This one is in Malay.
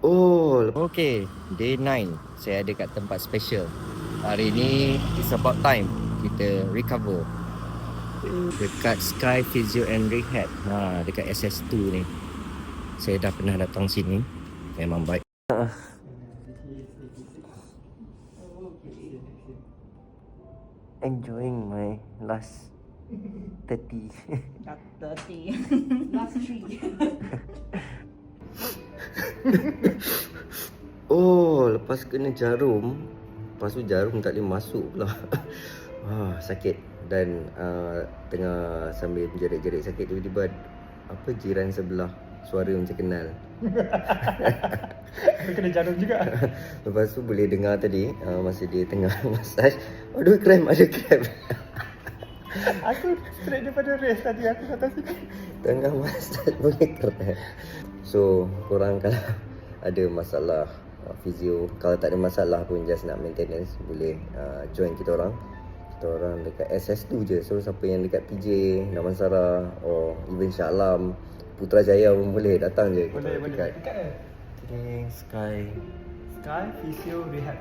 Oh, Okay, day 9 saya ada kat tempat special. Hari ni it's about time kita recover dekat Sky Physio and Rehab. Dekat SS2 ni. Saya dah pernah datang sini. Memang baik. Enjoying my last 30. Not 30. Last 3. Oh, lepas kena jarum, lepas tu jarum tak boleh masuk pula. Sakit. Dan tengah sambil jerit-jerit sakit, tiba-tiba apa jiran sebelah suara macam kenal. Kena jarum juga. Lepas tu boleh dengar tadi masa dia tengah massage, aduh krem, ada krem. Aku straight daripada race tadi, aku datang sini. Tengah massage boleh krem. So korang kalau ada masalah fizio, kalau tak ada masalah pun just nak maintenance, boleh join kita orang. Kita orang dekat SS2 je. So siapa yang dekat PJ, Damansara or even Shah Alam, Putrajaya pun boleh datang je. Boleh. Dekat Dekat Sky Physio Rehab.